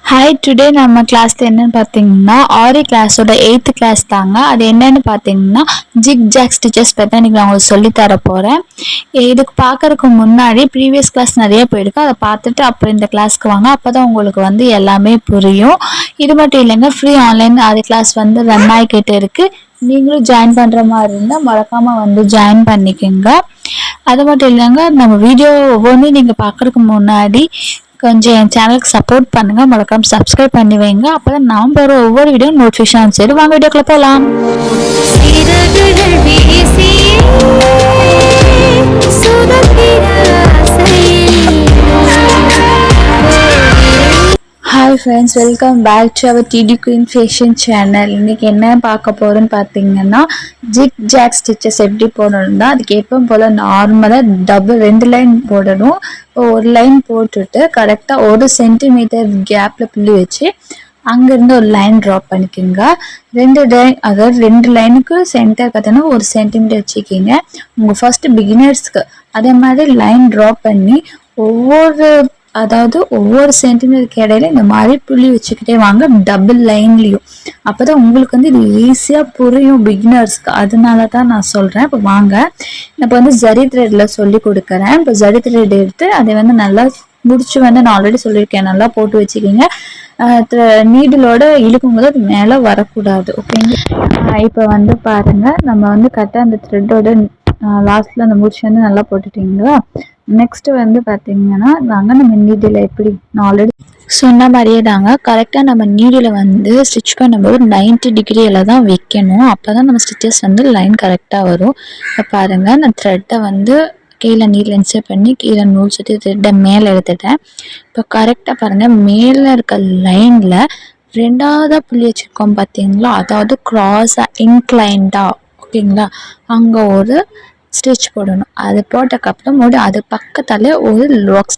Hi, today நம்ம கிளாஸ்ல என்னன்னு பார்த்தீங்கன்னா ஆரி கிளாஸோட 8th கிளாஸ் தாங்க. அது என்னன்னு பார்த்தீங்கன்னா ஜிக் ஜாக் ஸ்டிச்சஸ் பற்றி இன்னைக்கு நான் உங்களுக்கு சொல்லித்தர போகிறேன். இதுக்கு பார்க்கறதுக்கு முன்னாடி ப்ரீவியஸ் கிளாஸ் நிறைய போயிருக்கு, அதை பார்த்துட்டு அப்புறம் இந்த கிளாஸ்க்கு வாங்க. அப்போ தான் உங்களுக்கு எல்லாமே புரியும். இது மட்டும் இல்லைங்க, ஃப்ரீ ஆன்லைன் ஆரி கிளாஸ் ரன் ஆகிக்கிட்டு இருக்குது. நீங்களும் ஜாயின் பண்ணுற மாதிரி இருந்தால் மறக்காமல் ஜாயின் பண்ணிக்கோங்க. அது மட்டும் இல்லைங்க, நம்ம வீடியோ ஒவ்வொன்றும் நீங்கள் பார்க்குறதுக்கு முன்னாடி கொஞ்சம் என் சேனலுக்கு சப்போர்ட் பண்ணுங்க, மறக்காம சப்ஸ்கிரைப் பண்ணி வைங்க. அப்பதான் நான் போற ஒவ்வொரு வீடியோ நோட்டிஃபிகேஷன் சரி. வாங்க வீடியோக்குள்ள போலாம். Hi friends, welcome back to our DD queen fashion channel. இன்றைக்கி என்ன பார்க்க போகிறோன்னு பார்த்தீங்கன்னா ஜிக் ஜாக் ஸ்டிச்சஸ் எப்படி போடணும் தான். அதுக்கு எப்பவும் போல் நார்மலாக 2 லைன் போடணும். ஒரு லைன் போட்டுட்டு கரெக்டாக 1 சென்டிமீட்டர் கேப்பில் புள்ளி வச்சு அங்கேருந்து ஒரு லைன் ட்ராப் பண்ணிக்கோங்க. 2 லைன், அதாவது 2 லைனுக்கு சென்டர் பார்த்தீங்கன்னா 1 சென்டிமீட்டர் வச்சுக்கிங்க. உங்கள் ஃபர்ஸ்ட் பிகினர்ஸ்க்கு அதே மாதிரி லைன் ட்ராப் பண்ணி ஒவ்வொரு சென்டிமீட்டருக்கு இடையில இந்த மாதிரி புள்ளி வச்சுக்கிட்டே வாங்க, டபுள் லைன்லையும். அப்போ தான் உங்களுக்கு இது ஈஸியாக புரியும் பிகினர்ஸ்க்கு. அதனால தான் நான் சொல்கிறேன். இப்போ வாங்க, இப்போ ஜரி த்ரெட்டில் சொல்லி கொடுக்குறேன். இப்போ ஜரி த்ரெட் எடுத்து அதை நல்லா முடிச்சு நான் ஆல்ரெடி சொல்லியிருக்கேன், நல்லா போட்டு வச்சுக்கிங்க. நீடிலோட இழுக்கும் போது அது மேலே வரக்கூடாது. ஓகேங்க. இப்போ பாருங்கள், நம்ம கரெக்டாக அந்த த்ரெட்டோட லாஸ்ட்டில் அந்த முடிச்சு நல்லா போட்டுட்டிங்களா. நெக்ஸ்ட் பார்த்தீங்கன்னா நம்ம நீடில் எப்படி நான் ஆல்ரெடி சொன்ன மாதிரியே தாங்க, கரெக்டாக நம்ம நீடில் ஸ்டிச் பண்ணும்போது 90 டிகிரியில் தான் வைக்கணும். அப்போ தான் நம்ம ஸ்டிச்சஸ் லைன் கரெக்டாக வரும். இப்போ பாருங்கள், நான் த்ரெட்டை கீழே நீடில் இன்சர்ட் பண்ணி கீழே நூல் சுற்றி த்ரெட்டை மேலே எடுத்துட்டேன். இப்போ கரெக்டாக பாருங்கள், மேலே இருக்க லைனில் 2வது புள்ளி வச்சுருக்கோம் பார்த்தீங்களா, அதாவது க்ராஸாக இன்க்ளைண்டாக. ஓகேங்களா, அங்கே ஒரு ஸ்டிச் போடணும். அது போட்டக்கப்புறம் அது பக்கத்தாலே ஒரு லாக்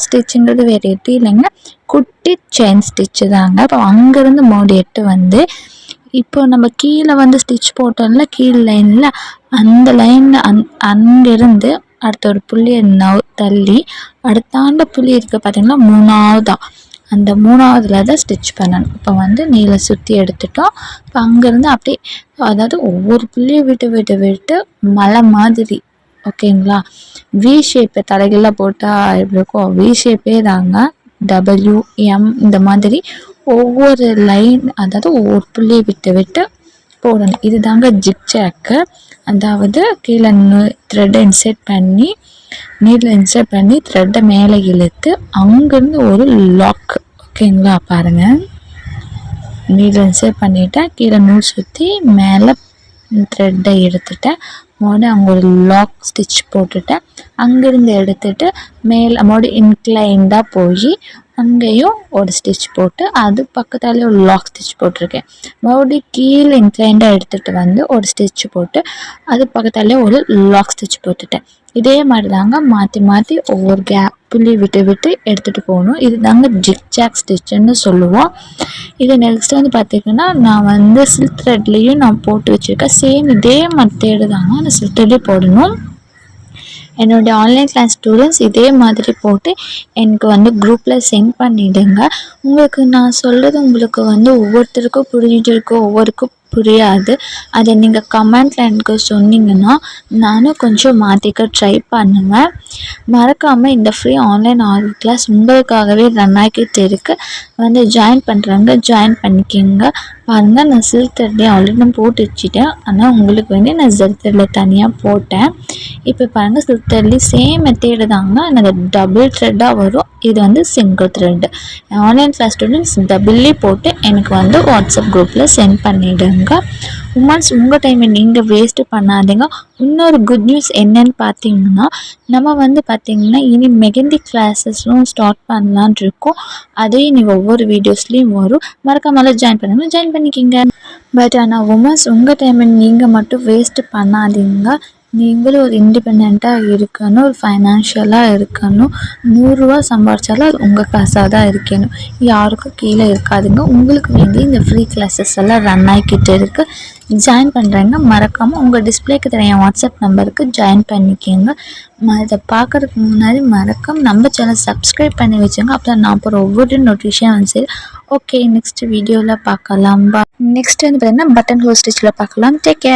ஸ்டிச்சுங்கிறது வேறு எது இல்லைங்க, குட்டி செயின் ஸ்டிச்சு தாங்க. இப்போ அங்கேருந்து எட்டு இப்போ நம்ம கீழே ஸ்டிச் போட்டோம்ல கீழ் லைனில், அந்த லைனில் அங்கேருந்து அடுத்த ஒரு புள்ளியை தள்ளி அடுத்தாண்ட புள்ளி இருக்குது பார்த்தீங்களா, 3வது. அந்த 3வதுல தான் ஸ்டிச் பண்ணணும். இப்போ நீல சுற்றி எடுத்துட்டோம். இப்போ அங்கேருந்து அப்படியே, அதாவது ஒவ்வொரு புள்ளியை விட்டு மலை மாதிரி. ஓகேங்களா, வி ஷேப்பு தலைகள்லாம் போட்டால் எப்படி இருக்கும், வி ஷேப்பே தாங்க. WM இந்த மாதிரி ஒவ்வொரு லைன், அதாவது ஒவ்வொரு புள்ளியை விட்டு போடணும். இது தாங்க ஜிக் ஜாக்கு. அதாவது கீழே த்ரெட்டை இன்சர்ட் பண்ணி நீடில் இன்சர்ட் பண்ணி த்ரெட்டை மேலே இழுத்து அங்கேருந்து ஒரு லாக். ஓகேங்களா, பாருங்கள், நீடில் இன்சர்ட் பண்ணிவிட்டேன், கீழே நூல் சுற்றி மேலே த்ரெட்டை எடுத்துட்டேன். அங்கே ஒரு லாக் ஸ்டிச் போட்டுட்டேன். அங்கேருந்து எடுத்துட்டு மேலே இன்க்ளைண்டாக போய் அங்கேயும் ஒரு ஸ்டிச் போட்டு அது பக்கத்தாலே ஒரு லாக் ஸ்டிச் போட்டிருக்கேன். கீழே இன்க்ளைண்டாக எடுத்துகிட்டு ஒரு ஸ்டிச் போட்டு அது பக்கத்தாலே ஒரு லாக் ஸ்டிச் போட்டுட்டேன். இதே மாதிரி தாங்க மாற்றி ஒவ்வொரு புள்ளி விட்டு எடுத்துகிட்டு போகணும். இது தாங்க ஜிக் ஜாக் ஸ்டிச்சுன்னு சொல்லுவோம். இது நெக்ஸ்ட் பார்த்திங்கன்னா நான் சில்க் த்ரெட்லேயும் நான் போட்டு வச்சுருக்கேன். சேம் இதே மெத்தேடு தாங்க, அந்த சில்க் த்ரெட்லேயே போடணும். என்னுடைய ஆன்லைன் கிளாஸ் ஸ்டூடெண்ட்ஸ் இதே மாதிரி போட்டு எனக்கு குரூப்பில் சென்ட் பண்ணிவிடுங்க. உங்களுக்கு நான் சொல்கிறது உங்களுக்கு ஒவ்வொருத்தருக்கும் புரிஞ்சுட்டு இருக்கும், ஒவ்வொருக்கும் புரியாது. அதை நீங்கள் கமெண்ட்டில் எனக்கு சொன்னீங்கன்னா நானும் கொஞ்சம் மாற்றிக்க ட்ரை பண்ணுவேன். மறக்காமல் இந்த ஃப்ரீ ஆன்லைன் ஆரி கிளாஸ் உங்களுக்காகவே ரன் ஆகிட்டு இருக்குது. ஜாயின் பண்ணுறாங்க, ஜாயின் பண்ணிக்கோங்க. பாருங்கள், நான் சில்க் த்ரெட்லேயே ஆல்ரெடி நான் போட்டு வச்சுட்டேன். ஆனால் உங்களுக்கு நான் ஜரி த்ரெட்டில் தனியாக போட்டேன். இப்போ பாருங்கள், சில்க் த்ரெட்லேயே சேம் மெத்தேடு தாங்க, எனக்கு டபுள் த்ரெட்டாக வரும். இது single thread. Online class students டபுள்லேயே போட்டு எனக்கு வாட்ஸ்அப் குரூப்பில் சென்ட் பண்ணிவிடுங்க. உமன்ஸ், உங்கள் டைமை நீங்கள் வேஸ்ட்டு பண்ணாதீங்க. இன்னொரு குட் நியூஸ் என்னன்னு பார்த்தீங்கன்னா, நம்ம பார்த்தீங்கன்னா இனி மெஹந்தி கிளாஸஸும் ஸ்டார்ட் பண்ணலான் இருக்கோம். அதையும் நீங்கள் ஒவ்வொரு வீடியோஸ்லேயும் வரும். மறக்காம ஜாயின் பண்ணுங்கள், ஜாயின் பண்ணிக்கிங்க. பட் ஆனால் உமன்ஸ், உங்கள் டைமை நீங்கள் மட்டும் வேஸ்ட்டு பண்ணாதீங்க. நீங்களும் ஒரு இண்டிபெண்ட்டாக இருக்கணும், ஒரு ஃபைனான்ஷியலாக இருக்கணும். 100 ரூபா சம்பாரிச்சாலும் அது உங்கள் காசாக தான் இருக்கணும், யாருக்கும் கீழே இருக்காதுங்க. உங்களுக்கு வேண்டி இந்த ஃப்ரீ கிளாஸஸ் எல்லாம் ரன் ஆகிக்கிட்டு இருக்குது. ஜாயின் பண்ணுறேங்க, மறக்காமல் உங்கள் டிஸ்பிளேக்கு தெரிய வாட்ஸ்அப் நம்பருக்கு ஜாயின் பண்ணிக்கோங்க. இதை பார்க்குறதுக்கு முன்னாடி மறக்காம நம்ம சேனல் சப்ஸ்கிரைப் பண்ணி வச்சுங்க, அப்போ தான் நான் போகிற ஒவ்வொரு நோட்டிஃபிகேஷன் வந்து சரி. ஓகே, நெக்ஸ்ட் வீடியோவில் பார்க்கலாம். நெக்ஸ்ட் வந்து பார்த்திங்கன்னா பட்டன் ஹோல் ஸ்டிச்சில் பார்க்கலாம். Take care.